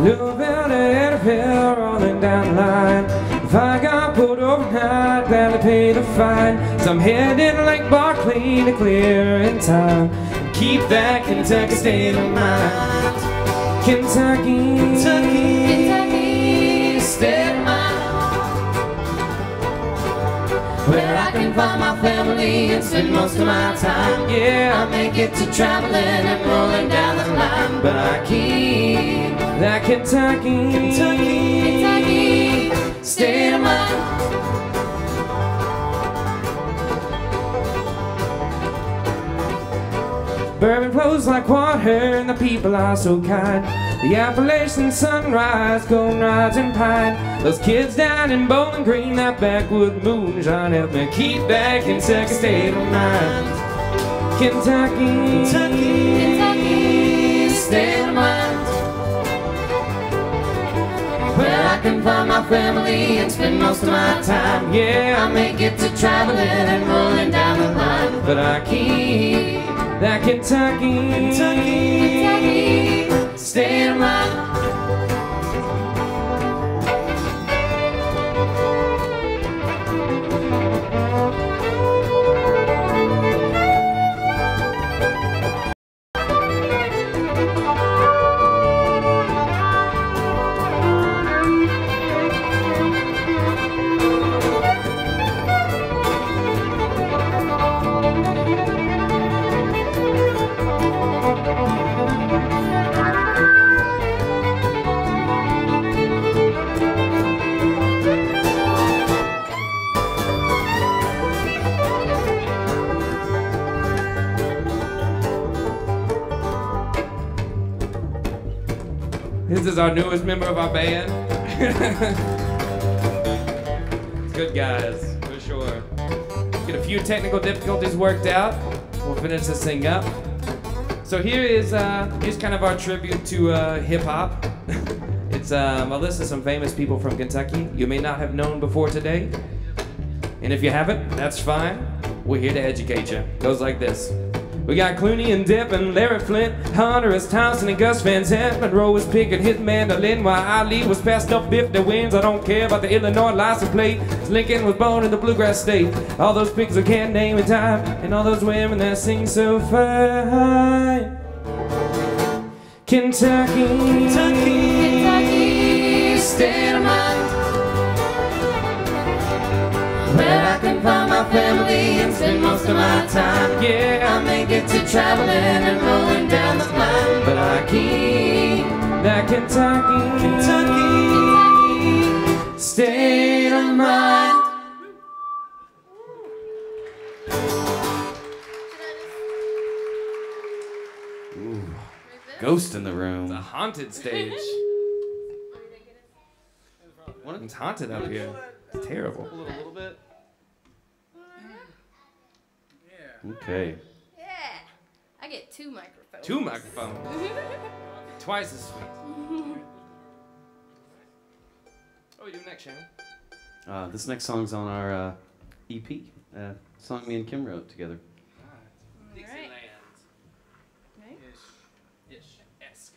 Louisville to Edaville, rolling down the line. If I got pulled overnight, gladly pay the fine. So I'm headed like Barclay to clear in time. Keep that Kentucky state of mind. Kentucky, Kentucky state of mind. Where I can find my family and spend most of my time. Yeah, I may get to traveling and rolling down the line, but I keep that Kentucky, Kentucky state of mind. Bourbon flows like water and the people are so kind. The Appalachian sunrise, golden rods and pine. Those kids down in Bowling Green, that backwood moonshine help me keep that Kentucky state of mind. Kentucky, Kentucky state of mind. Where I can find my family and spend most of my time. Yeah, I may get to traveling and rolling down the line, but I keep that Kentucky, Kentucky state of mind. This is our newest member of our band. It's good guys, for sure. Get a few technical difficulties worked out. We'll finish this thing up. So here's kind of our tribute to hip hop. It's a list of some famous people from Kentucky you may not have known before today. And if you haven't, that's fine. We're here to educate you. Goes like this. We got Clooney and Depp and Larry Flint, Hunter S. Thompson and Gus Van Sant. Monroe was picking his mandolin while Ali was passed up 50 wins. I don't care about the Illinois license plate. Lincoln was born in the bluegrass state. All those pigs I can't name in time, and all those women that sing so fine. Kentucky, Kentucky state of mind. Where I can find my family and spend most of my time. Yeah, I may get to traveling and rolling down the line, but I keep that Kentucky, Kentucky state of mind. Ooh, ghost in the room. It's a haunted stage. It's haunted up here. It's terrible. A little bit. Okay. Yeah. I get 2 microphones. 2 microphones. Twice as sweet. What are we doing next, Shannon? This next song's on our EP. Song me and Kim wrote together. Dixieland. Right? Ish. Esque.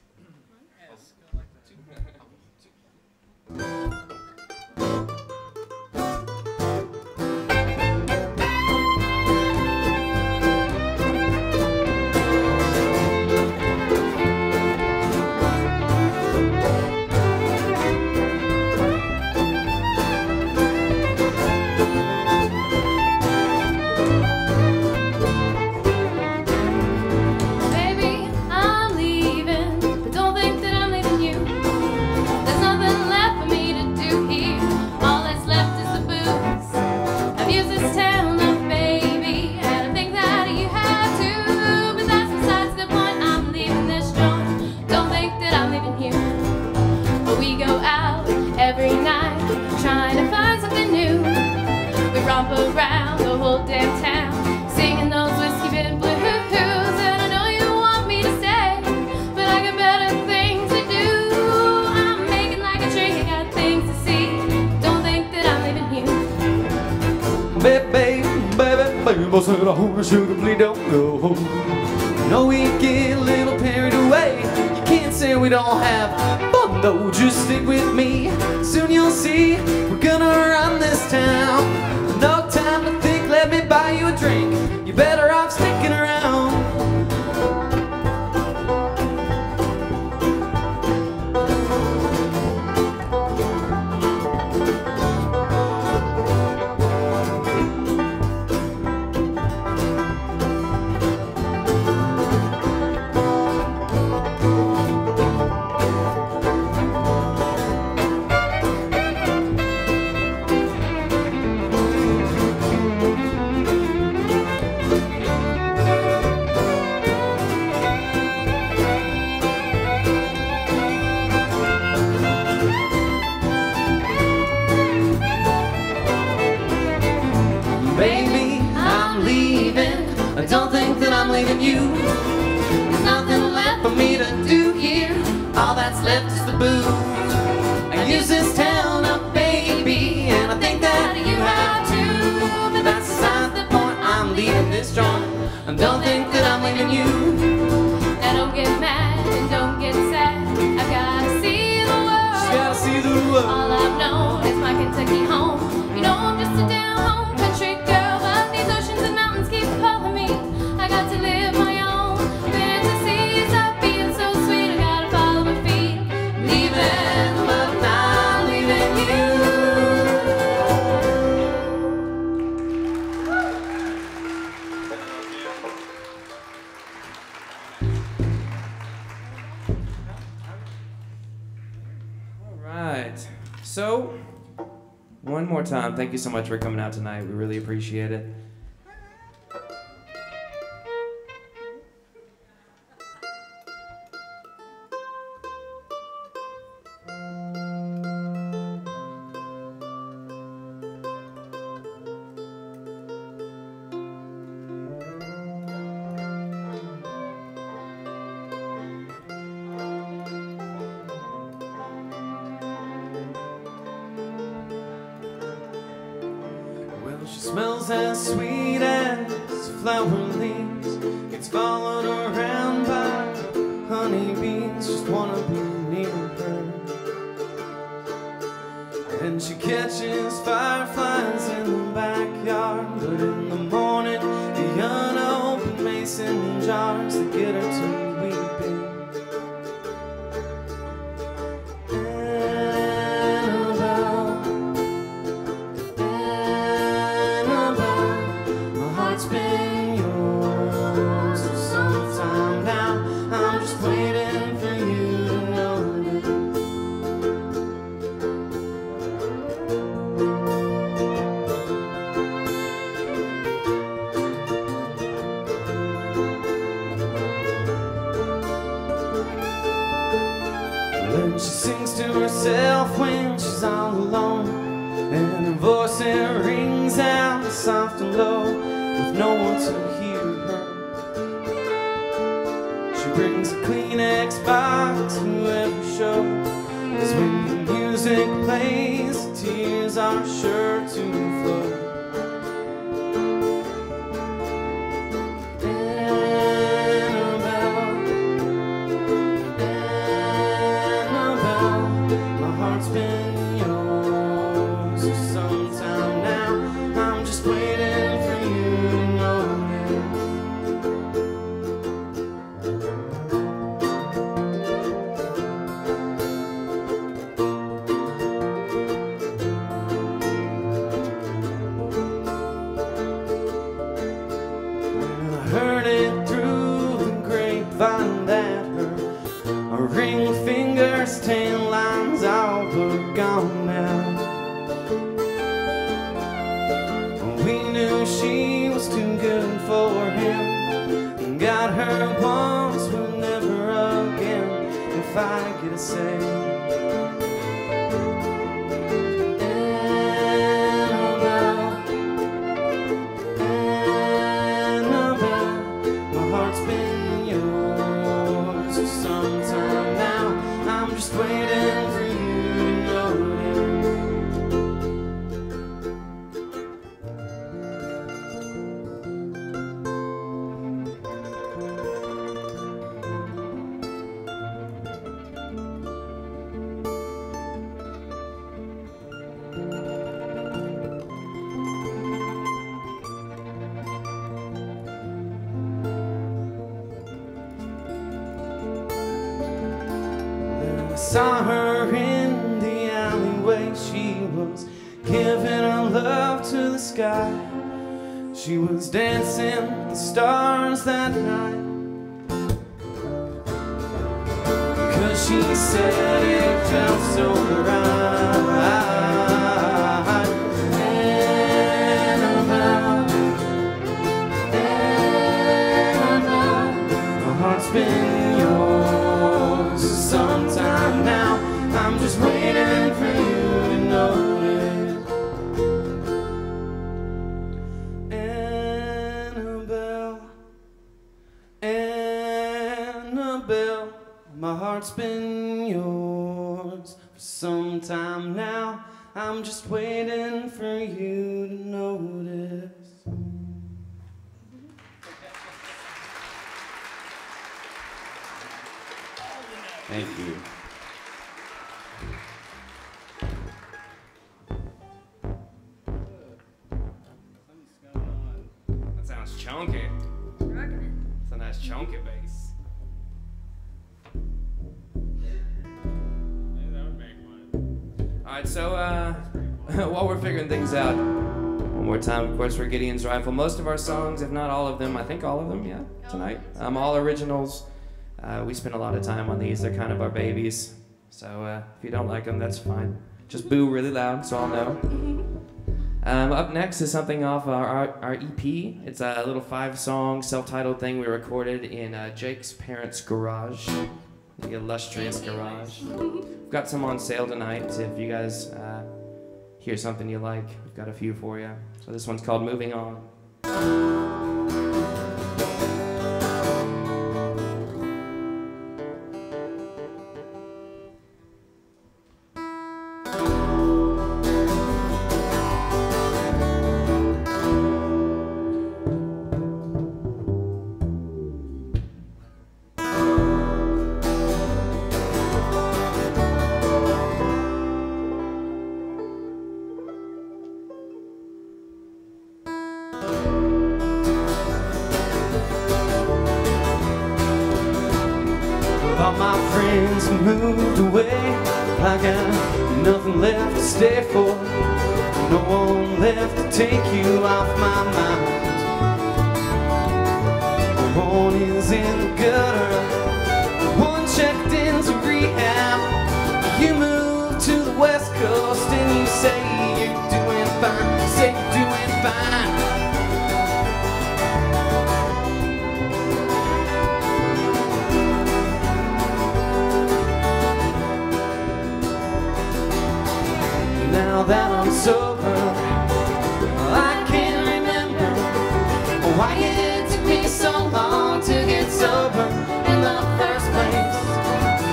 Around the whole damn town, singing those whiskey bit blues. And I know you want me to stay, but I got better things to do. I'm making like a tree, I got things to see. Don't think that I'm leaving you. Baby, boy said I hope I surely don't go. No, we get a little carried away. You can't say we don't have fun Though just stick with me, soon you'll see we're gonna run this town. No time to think, let me buy you a drink. You're better off sticking around. Baby, I'm leaving. I don't think that I'm leaving you. There's nothing left for me to do here. All that's left is the booze. I use this town up, baby, and I think that you have too. But that's beside the point. I'm leaving this joint. I don't think that I'm leaving you. Now don't get mad and don't get sad. I've gotta see the world. Just gotta see the world. All I've known is my Kentucky home. You know I'm just a down home country girl, but these oceans and mountains keep calling me. I got to live my own fantasies. I'm being so sweet, I gotta follow my feet. Leaving, but not leaving you. All right. So, one more time, thank you so much for coming out tonight. We really appreciate it. She smells as sweet as flower leaves. Gets followed around by honeybees. Just wanna be near her. And she catches fireflies in the backyard. But in the morning, the unopened mason jars that get her to weeping. And she sings to herself when she's all alone, and her voice it rings out soft and low with no one to hear her. She brings a Kleenex box to every show, 'cause when the music plays, the tears are sure to flow. Heard it through the grapevine that her ring finger's tan lines all but gone now. We knew she was too good for him, got her once but never again, if I get a say. saw her in the alleyway. She was giving her love to the sky. She was dancing with the stars that night. 'Cause she said it felt so right. Been yours sometime now. I'm just waiting for you to notice. Annabelle, Annabelle, my heart's been yours for some time now. I'm just waiting for you to notice. Thank you. That sounds chunky. It's a nice chunky bass. Alright, so while we're figuring things out, one more time, of course, for Gideon's Rifle. Most of our songs, if not all of them, I think all of them, yeah, tonight. All originals. We spend a lot of time on these. They're kind of our babies. So if you don't like them, that's fine. Just boo really loud so I'll know. Up next is something off our EP. It's a little 5-song self-titled thing we recorded in Jake's parents' garage. The illustrious garage. We've got some on sale tonight. If you guys hear something you like, we've got a few for you. So this one's called Moving On. All my friends moved away. I got nothing left to stay for. No one left to take you off my mind. One is in the gutter, one checked into rehab. You moved to the West Coast and you say you're doing fine. You say you're doing fine. Now that I'm sober, I can't remember why it took me so long to get sober in the first place.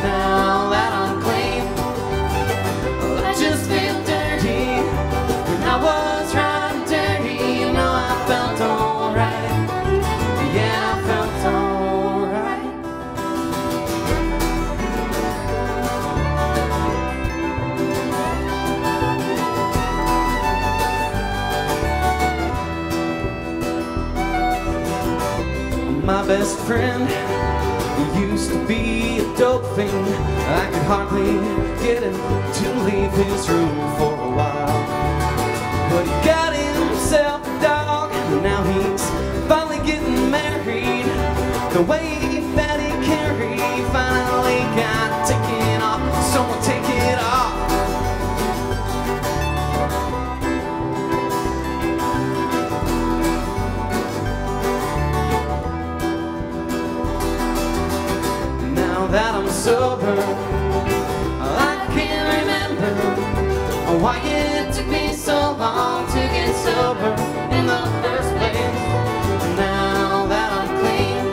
Now that I'm clean, I just feel dirty. When I was riding dirty, you know I felt alright. Yeah, I felt alright. My best friend used to be a dope fiend. I could hardly get him to leave his room for a while. But he got himself a dog, and now he's finally getting married. The way that he carried finally got taken off. Someone take it off. That I'm sober, I can't remember why it took me so long to get sober in the first place. Now that I'm clean,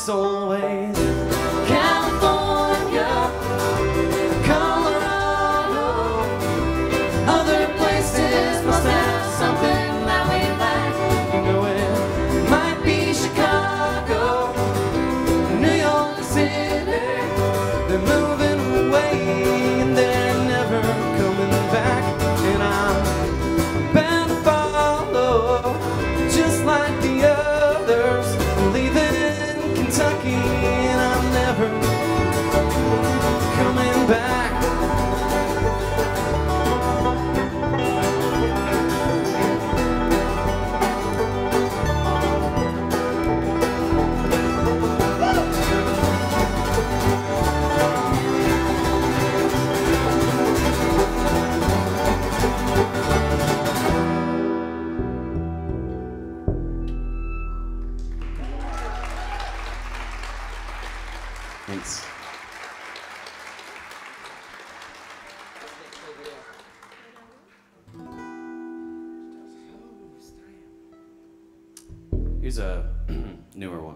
that's always California, Colorado. Other places must have something that we lack. You know it might be Chicago, New York City. They're moving away and they're never coming back. And I'm bound to follow, just like the others, leaving Kentucky, and I'm never coming back. Thanks. Here's a newer one.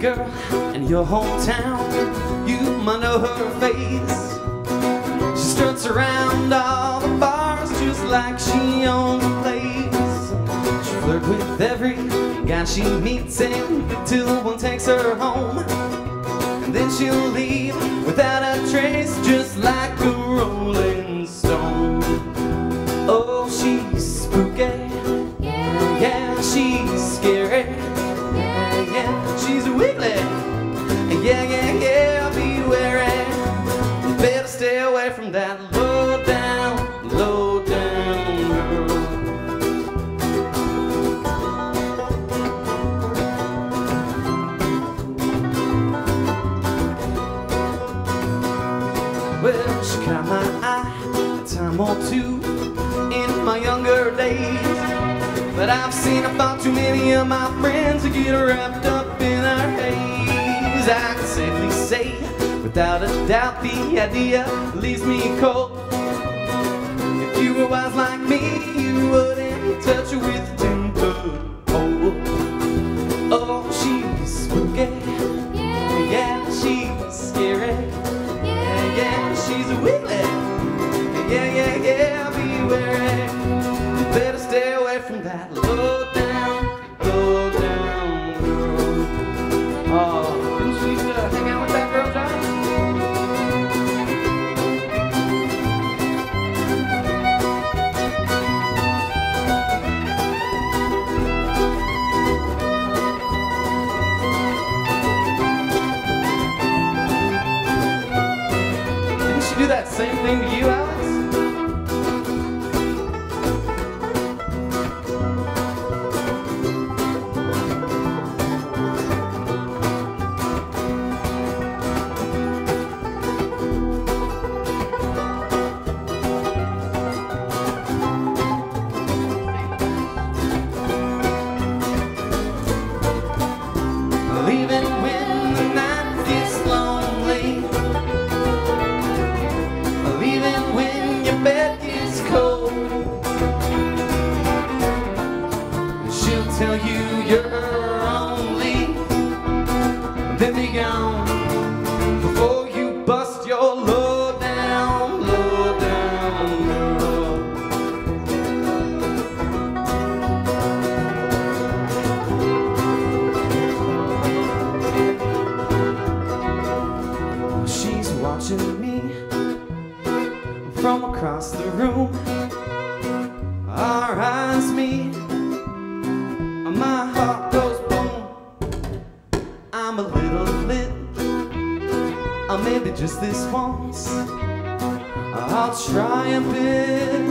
Girl in your hometown, you might know her face. She struts around all the bars just like she owns the place. She flirts with every guy she meets until one takes her home, and then she'll leave without a trace, just like a rolling stone. Oh, she's spooky, yeah, she's scary. She's wiggly, yeah, be wary. Better stay away from that low down girl. Well, she caught my eye a time or two in my younger days, but I've seen her far too many of my friends to get wrapped up in her haze. I can safely say, without a doubt, the idea leaves me cold. If you were wise like me, you wouldn't touch her with a 10-foot pole. Oh, she's spooky, yeah, she's scary, yeah, she's a wiggly, yeah, be wary. Better stay away from that low down girl. Oh, didn't you used to hang out with that girl, John? Didn't she do that same thing to you, Alex? Leaving when the night gets lonely, leaving when your bed gets cold. She'll tell you you're her only, then be gone before you bust your low down girl. She's watching me from across the room. Our eyes meet, my heart goes boom. I'm a little lit, maybe just this once. I'll try a bit,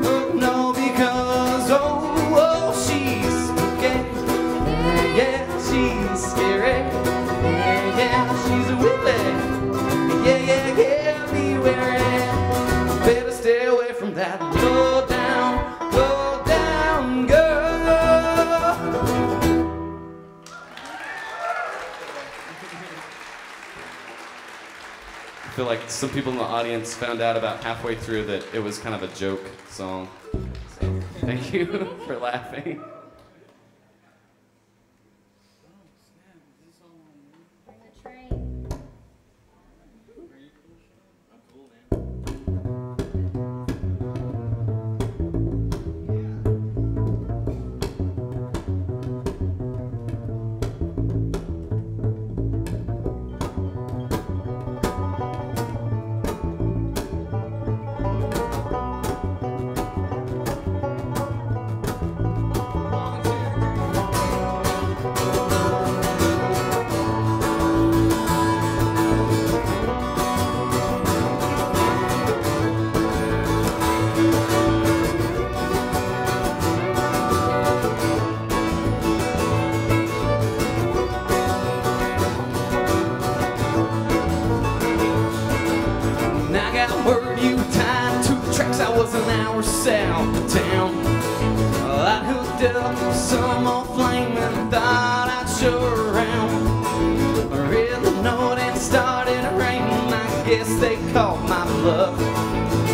oh no, because oh, she's spooky, yeah, she's scary, yeah. some people in the audience found out about halfway through that it was kind of a joke song. So thank you for laughing. South of town. Well, I hooked up some old flame and thought I'd show her around. I really know it started raining. I guess they called my bluff.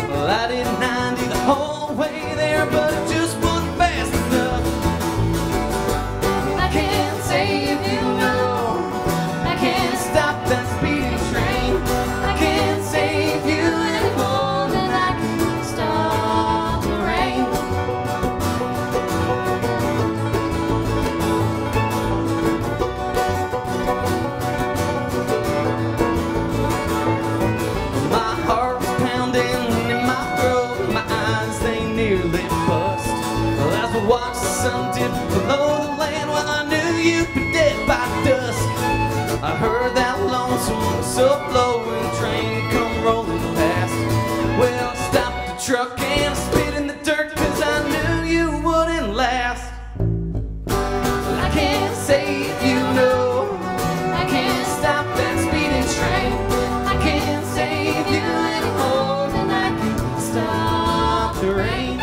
Well, I did 90 the whole way there, but it just wasn't fast enough. I can't save you, no. I can't stop that speeding train. I can't save you anymore than I can stop the rain. My heart was pounding in my throat, my eyes they nearly bust. Well, as I watched the sun dip below the land, well I knew you'd be dead by dusk. I heard that lonesome whistle blowing train come rolling past. Well, I stopped the truck and I spit in the dirt, 'cause I knew you wouldn't last. I can't save you, no. I can't stop that speeding train. I can't save you anymore than I can stop the rain.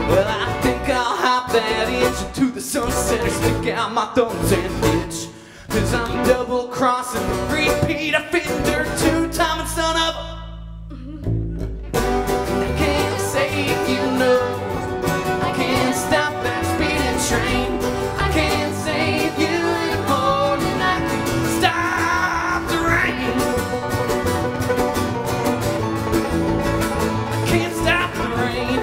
Well, I think I'll hop that inch into the sunset or stick out my thumbs and bitch. 'Cause I'm double crossing the repeat. I fit dirt 2 times and son of a. I can't save you, no. I can't stop that speeding train. I can't save you anymore than I can stop the rain. I can't stop the rain.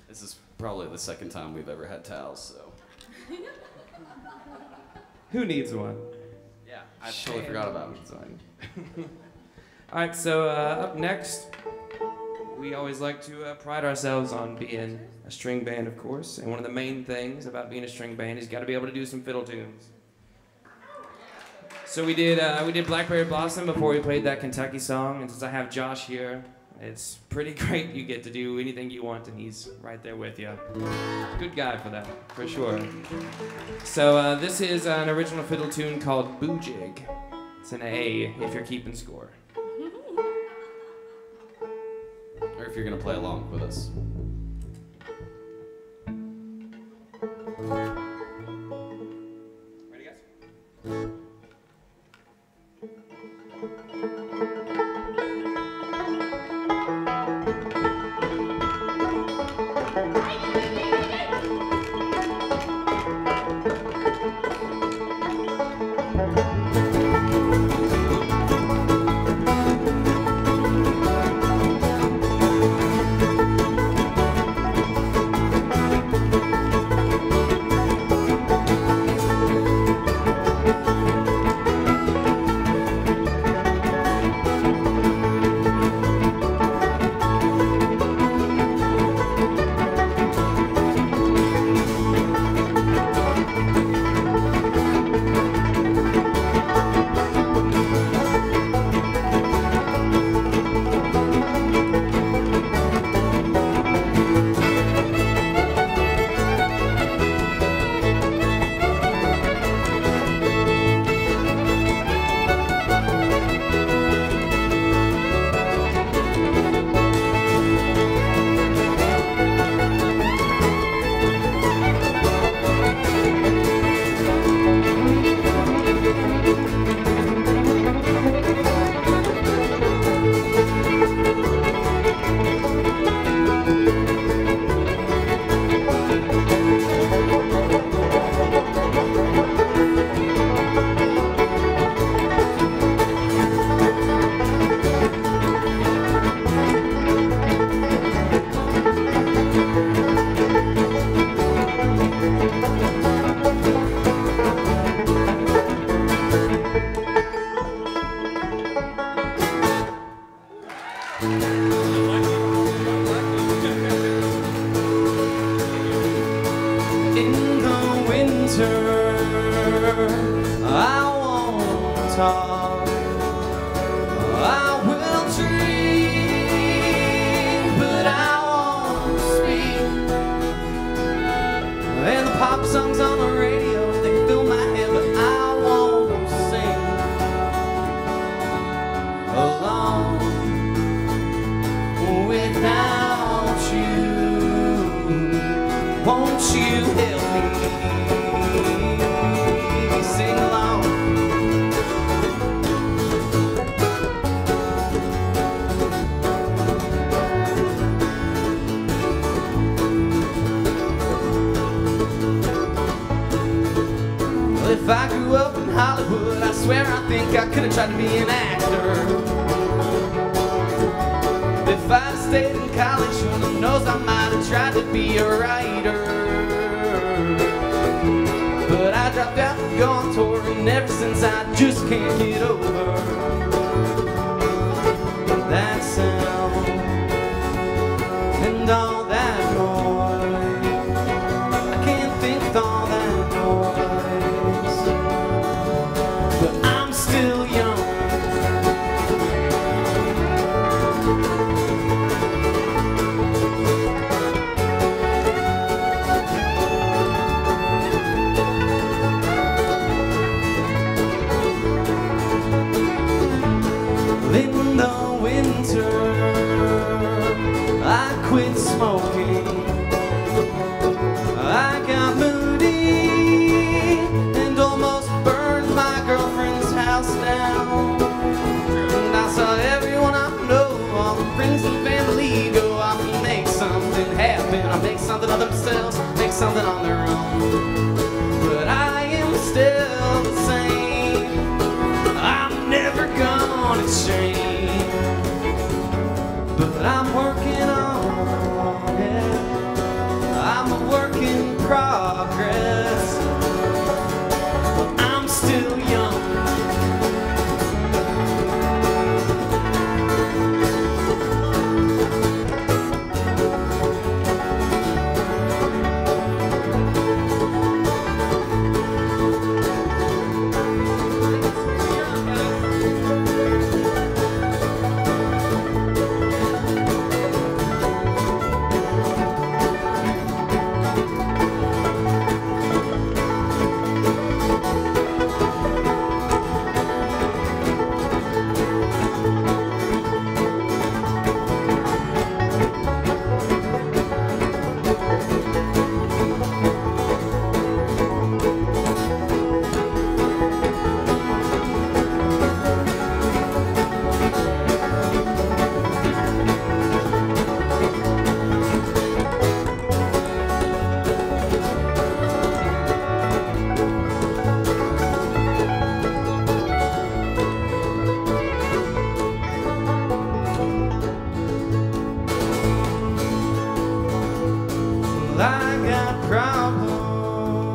This is probably the second time we've ever had towels, so. Who needs one? Yeah, I totally forgot about it. All right, so up next, we always like to pride ourselves on being a string band, of course. And one of the main things about being a string band is you got to be able to do some fiddle tunes. So we did Blackberry Blossom before we played that Kentucky song. And since I have Josh here, it's pretty great. You get to do anything you want, and he's right there with you. Good guy for that, for sure. So this is an original fiddle tune called Boo Jig. It's an A if you're keeping score. Or if you're gonna play along with us. Ready, guys? love songs on the radio, they fill my head, but I won't sing alone without you. Won't you help me sing along? Well, if I grew up in Hollywood, I swear I think I could have tried to be an actor. If I'd stayed in college, who knows, I might have tried to be a writer. But I dropped out and gone touring ever since. I just can't get over that sound and all that noise. I can't think with all that noise, but I'm still young. In the winter, I quit smoking. I got moody and almost burned my girlfriend's house down. And I saw everyone I know, all the friends and family, go off and make something happen, or make something of themselves, make something on their own. But I am still the same. I'm never gonna change. But I'm working on it. I'm a work in progress. But I'm still young. I got problems,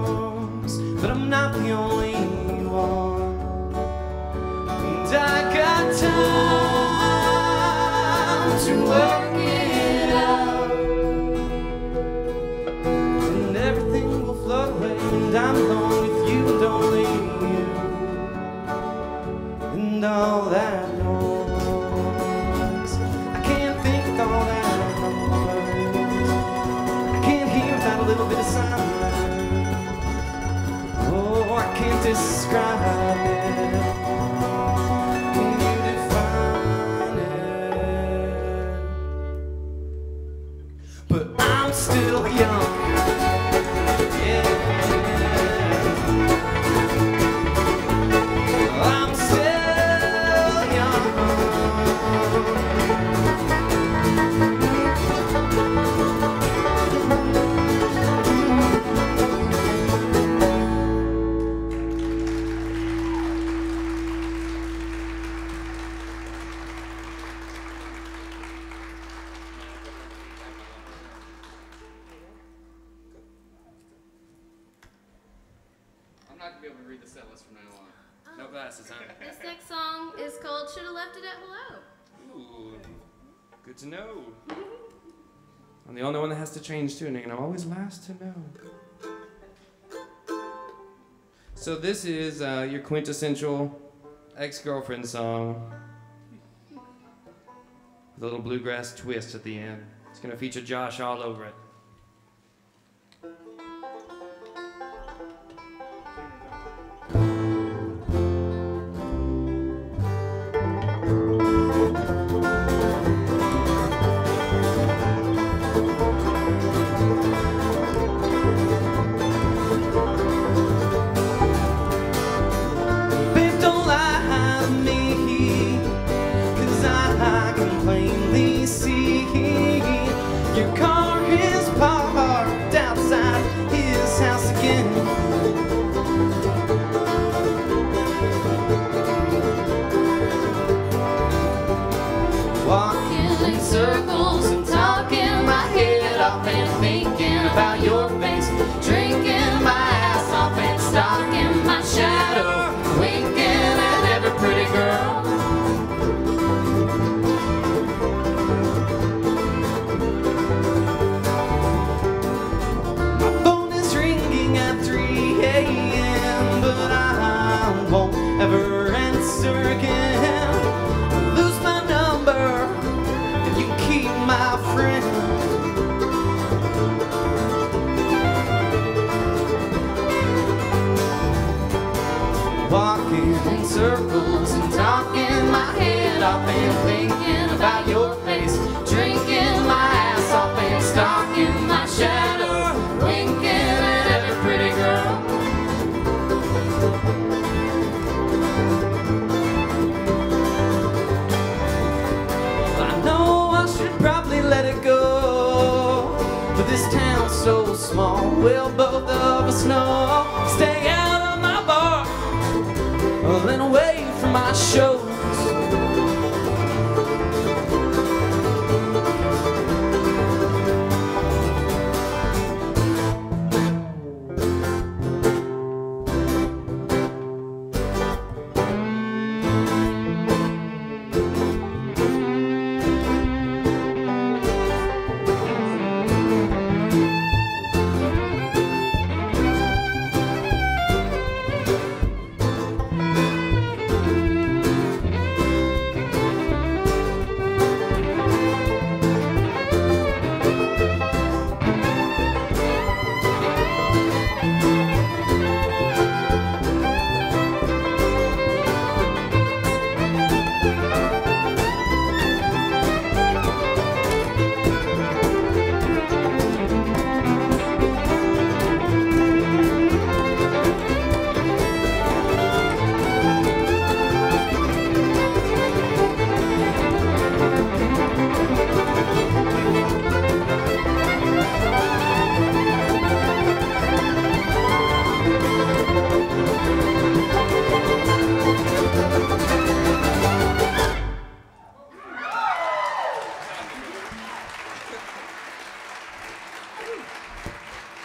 but I'm not the only one. And I got time to work it out, and everything will float away, and I'm alone with you and only you, and all that noise. I can't think with all that a little bit of silence. Oh, I can't describe it. Can you define it? But I'm still young. Yeah. I'm still young. I'm not gonna be able to read the set list from now on. No glasses, huh? This next song is called Should've Left It at Hello. Ooh, good to know. I'm the only one that has to change tune, and I'm always last to know. So this is your quintessential ex-girlfriend song with a little bluegrass twist at the end. It's gonna feature Josh all over it. answer again. Lose my number, and you can keep my friend. Walking in circles and talking my head off and thinking about your face, drinking my ass off and stalking my shadow, winking at every pretty girl. I know I should probably let it go, but this town's so small, well, both of us know. Stay out of my bar, and away from my shows.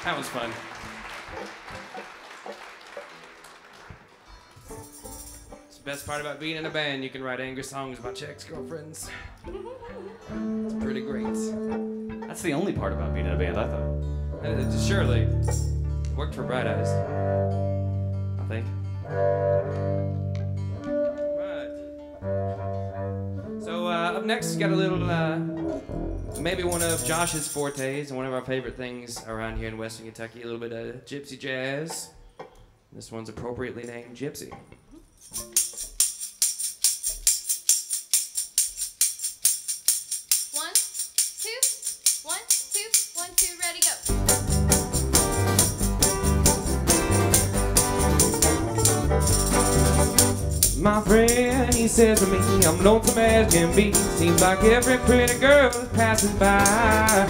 That was fun. It's the best part about being in a band. You can write angry songs about your ex-girlfriends. It's pretty great. That's the only part about being in a band, I thought. Surely. It worked for Bright Eyes. I think. Right. So up next, we got a little, maybe one of Josh's fortes and one of our favorite things around here in Western Kentucky, a little bit of gypsy jazz. This one's appropriately named Gypsy. One, two, ready, go. My friend, he says to me, I'm lonesome as can be. Seems like every pretty girl is passing by.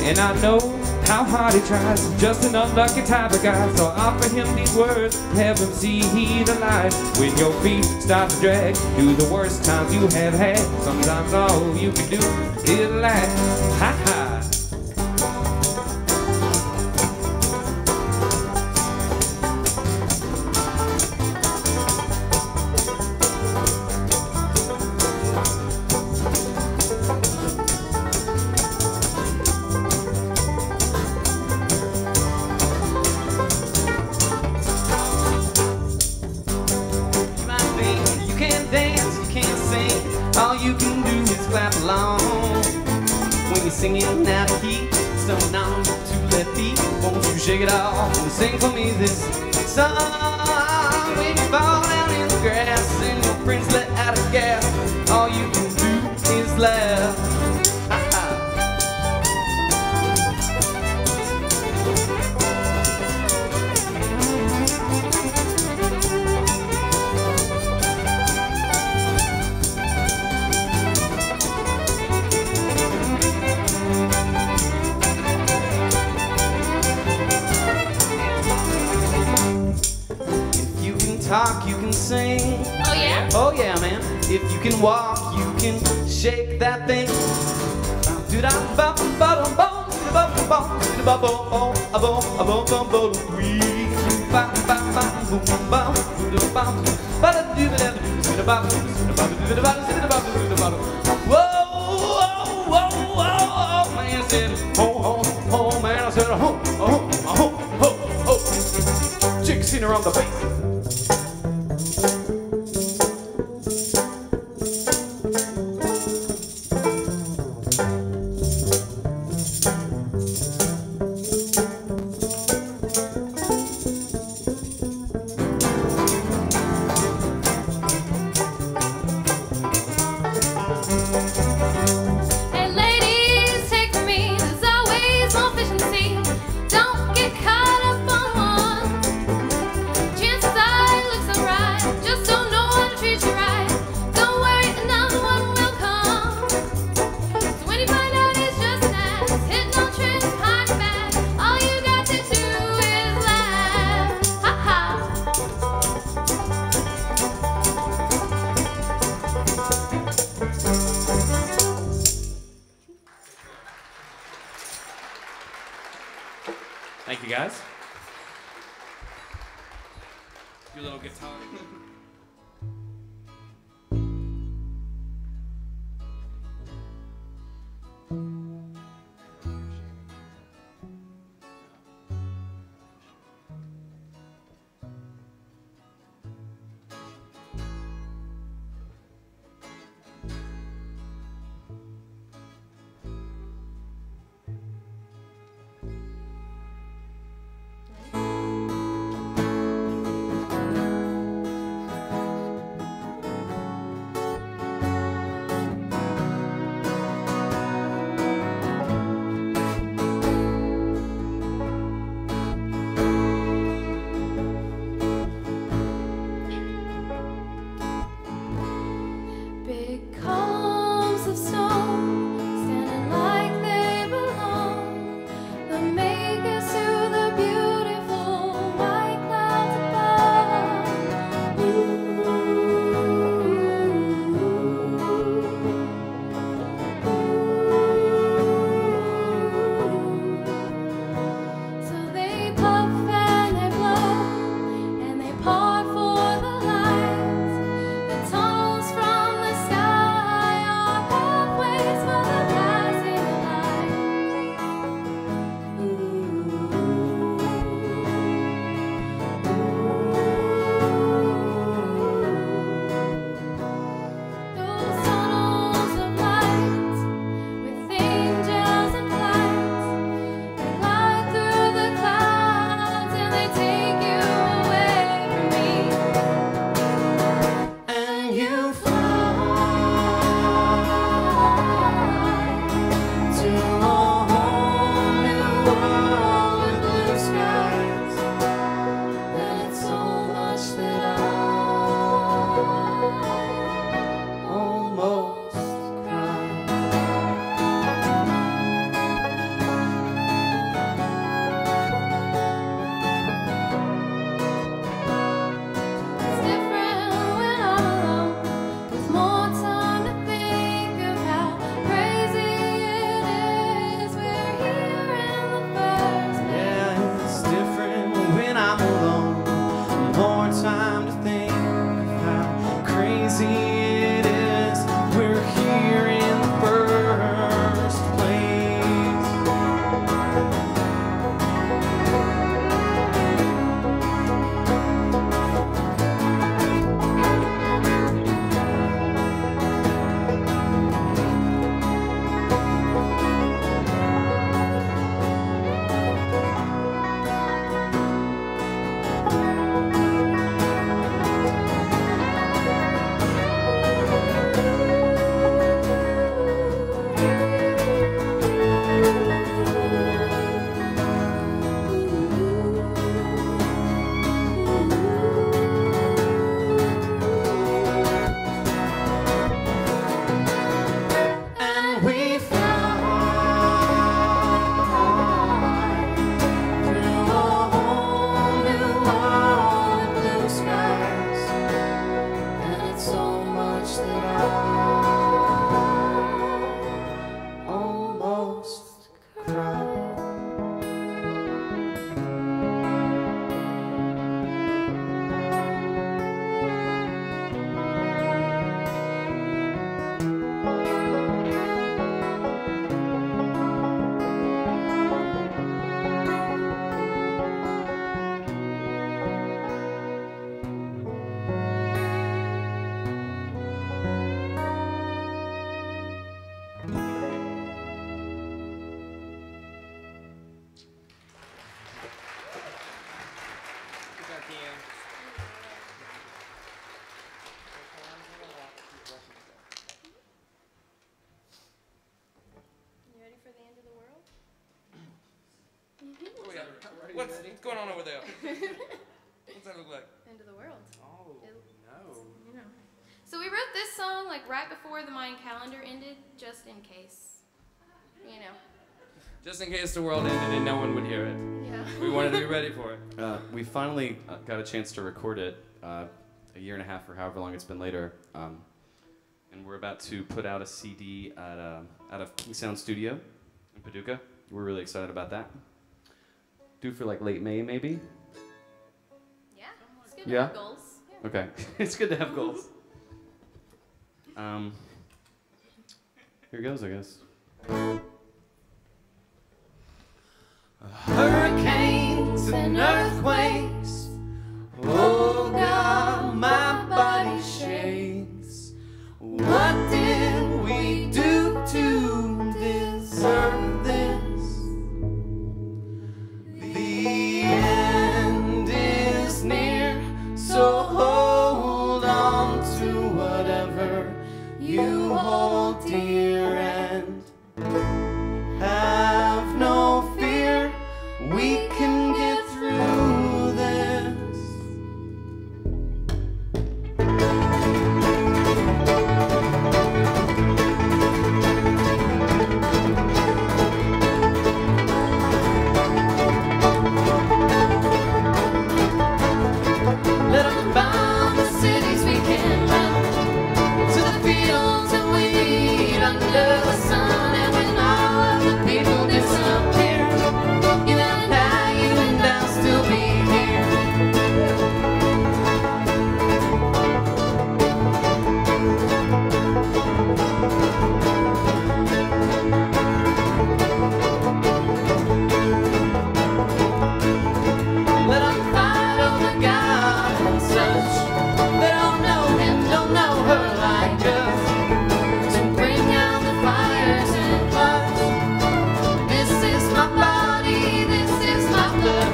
And I know how hard he tries, just an unlucky type of guy. So I offer him these words, have him see the light. When your feet start to drag through the worst times you have had, sometimes all you can do is laugh. Ha ha. All you can do is clap along when you're singing out of key, stumbling on your two left feet. Won't you shake it off and sing for me this song? When you fall down in the grass and your friends let out a gasp, all you can do is laugh. Talk, you can sing. Oh yeah? Oh yeah, man. If you can walk, you can shake that thing. Whoa, man, I said, oh, man, I said, chicks in her on the bass. guys. Your little guitar. What's going on over there? What's that look like? End of the world. Oh, no. You know. So we wrote this song like right before the Mayan calendar ended, just in case. You know. Just in case the world ended and no one would hear it. Yeah. We wanted to be ready for it. We finally got a chance to record it a year and a half or however long it's been later. And we're about to put out a CD out of King Sound Studio in Paducah. We're really excited about that. do for like late May, maybe? Yeah, it's good to Yeah? have goals. Yeah. Okay. It's good to have goals. Here goes, I guess. Hurricanes and earthquakes. Oh God, my body shakes. What did we do to deserve this? The end is near, so hold on to whatever you hold dear and have no fear. We can get through this. Let them bomb the cities we can run to the fields and weed under the sun, and when all of the people disappear, you and I'll still be here. Let them fight over God and such. They don't know him, don't know her like us. So bring out the fires and floods. This is my body, this is my blood.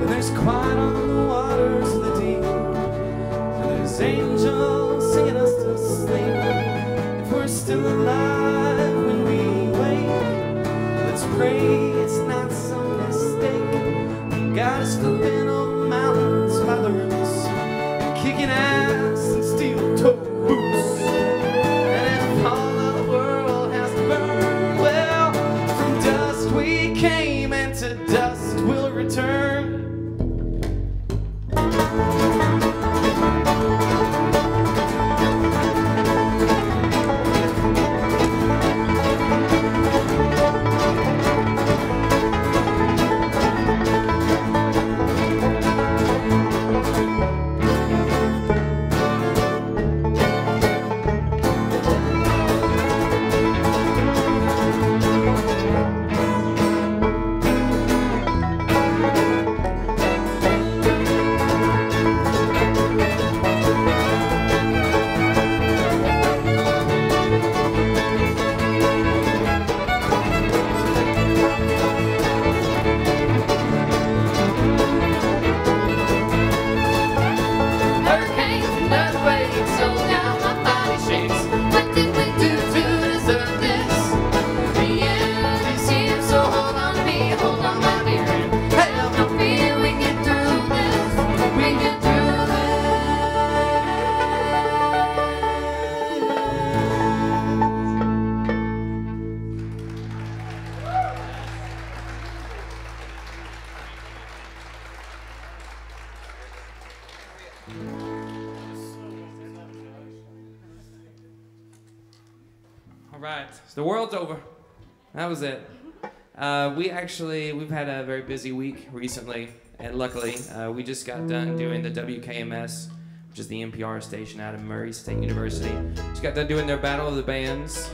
There's quiet on the waters of the deep, and there's angels singing us to sleep. If we're still alive when we wake, let's pray it's not some mistake. God is still been over mountains by the roots, and kicking ass and steel-toe boots. And if all of the world has burned, well, from dust we came, and to dust we'll return. Hurricanes and earthquakes, so now my body shakes. What did we do to deserve this? The end is here, so hold on to me, hold on my dear, and have no fear. We get through this, we get through this. All right, so the world's over. That was it. We've had a very busy week recently, and luckily we just got done doing the WKMS, which is the NPR station out of Murray State University. Just got done doing their Battle of the Bands.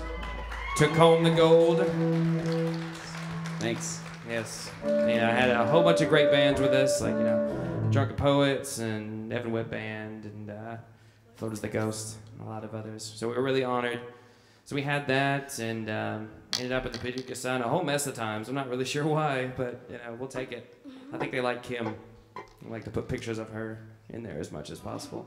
Took home the gold. Thanks. Yes. Yeah, I had a whole bunch of great bands with us, like, Drunken Poets and Evan Whip Band and Float as the Ghost and a lot of others. So we were really honored. So we had that and ended up at the Paducah Sun a whole mess of times. I'm not really sure why, but we'll take it. I think they like Kim. I like to put pictures of her in there as much as possible.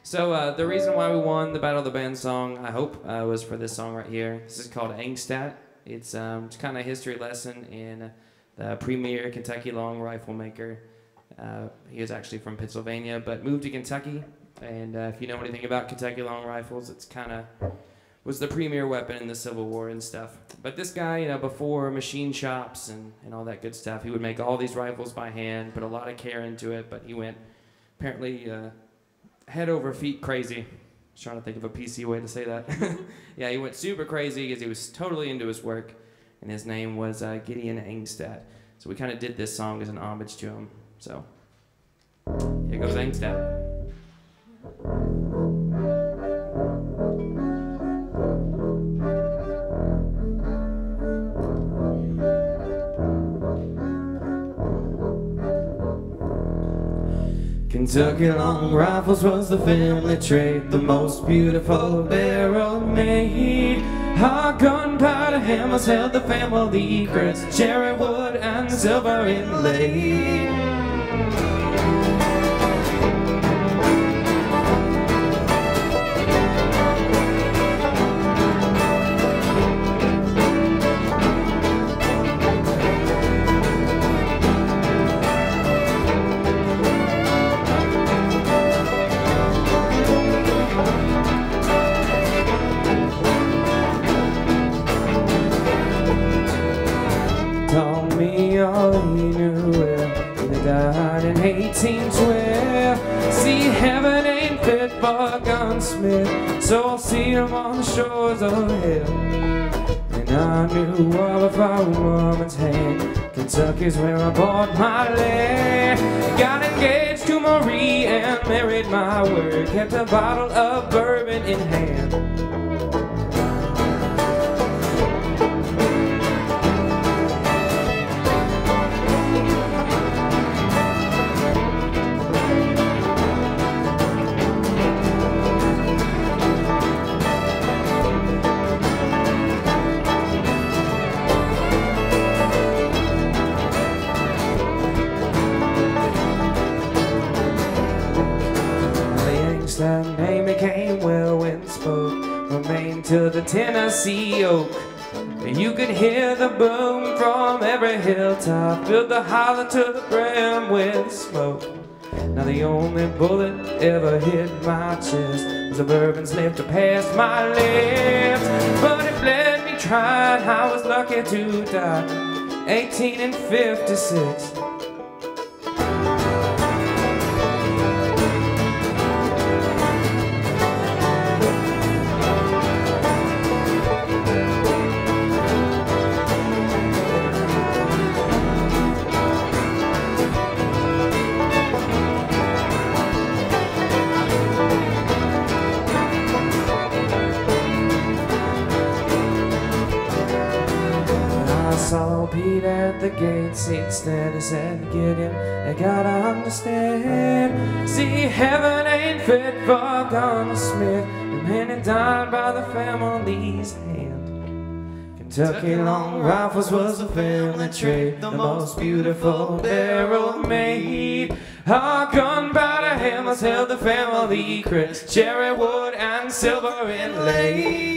So the reason why we won the Battle of the Band song, I hope, was for this song right here. This is called Angstat. It's kind of a history lesson in the premier Kentucky long rifle maker. He was actually from Pennsylvania, but moved to Kentucky. And if you know anything about Kentucky long rifles, it's kind of was the premier weapon in the Civil War and stuff. But this guy, you know, before machine shops and all that good stuff, he would make all these rifles by hand, put a lot of care into it, but he went apparently head over feet crazy. I was trying to think of a PC way to say that. Yeah, he went super crazy because he was totally into his work, and his name was Gideon Angstat. So we kind of did this song as an homage to him. So here goes Angstat. Kentucky long rifles was the family trait, the most beautiful barrel made. Our gunpowder hammers held the family crest, cherry wood and silver inlaid. Told me all he knew well. He died in 1812. See, heaven ain't fit for a gunsmith, so I'll see him on the shores of hell. And I knew all about a woman's hand. Kentucky's where I bought my land. Got engaged to Marie and married my word. Kept a bottle of bourbon in hand. That name became well when spoke from Maine to the Tennessee oak. And you could hear the boom from every hilltop, filled the hollow to the brim with smoke. Now the only bullet ever hit my chest was a bourbon slip to pass my lips. But it bled me trying, I was lucky to die 18 and 56. I saw Pete at the gate, seat stand, said, Gideon, I gotta understand. See, heaven ain't fit for a gunsmith, the man that died by the family's hand. Kentucky long rifles was a family trait, the most beautiful barrel made. Our gunpowder hammers held the family crest, cherry wood and silver inlaid.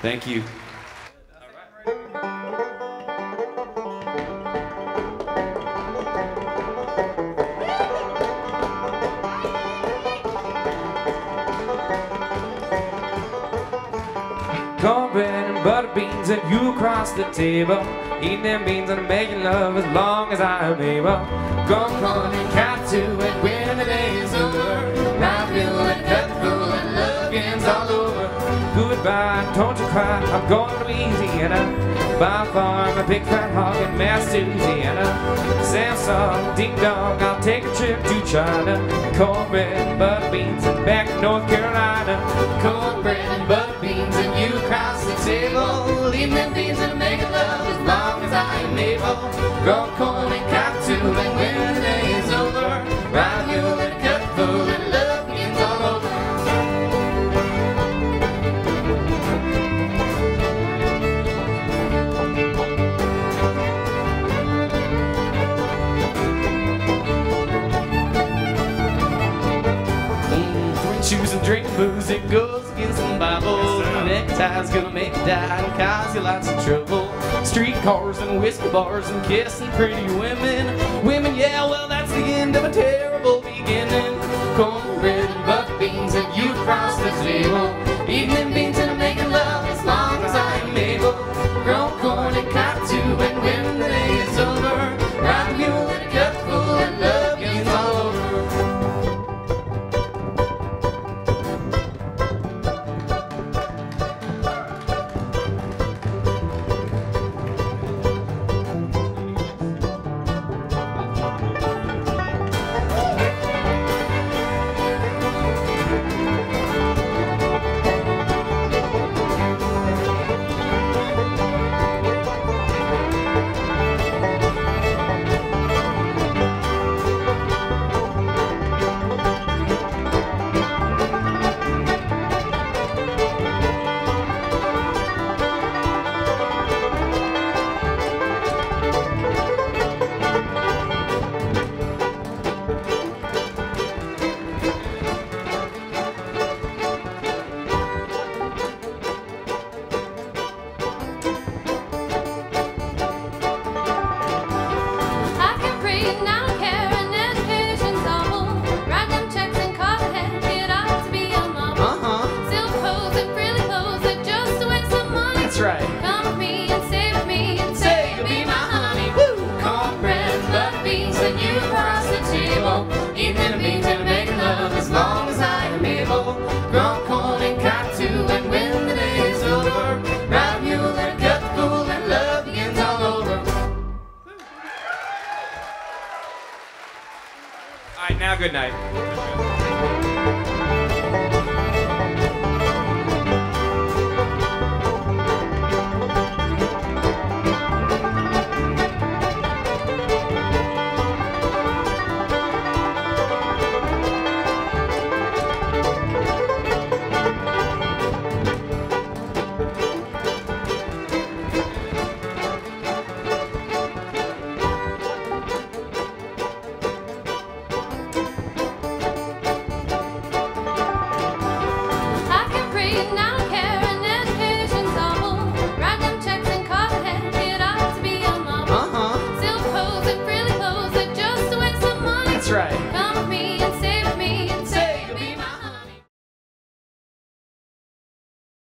Thank you. Cornbread and butter beans and you across the table, eating them beans and making love as long as I'm able. Corn and cat too, and when the day is over, round hill and cut through and love begins all over. Goodbye, don't you cry, I'm going to Louisiana. By farm, a big fat hog in Louisiana. Samsung, ding dong, I'll take a trip to China. Cornbread and butter beans and back to North Carolina. Cornbread and butter beans and you across the table, eating them beans and making love as long as I am able. Grow corn and cockatoo, and when the day is over, ride a mule and a cup full and love begins all over. Choose and drink booze, it goes against the Bible. Neckties gonna make you die and cause you lots of trouble. Streetcars and whiskey bars and kissing pretty women. Women, yeah, well, that's the end of a terrible beginning. Cornbread and butter beans and you across the table, eating them beans and making love as long as I am able. Grow corn and cockatoo, and when the day is over, ride a mule and a cup full and love begins all over. All right, now good night.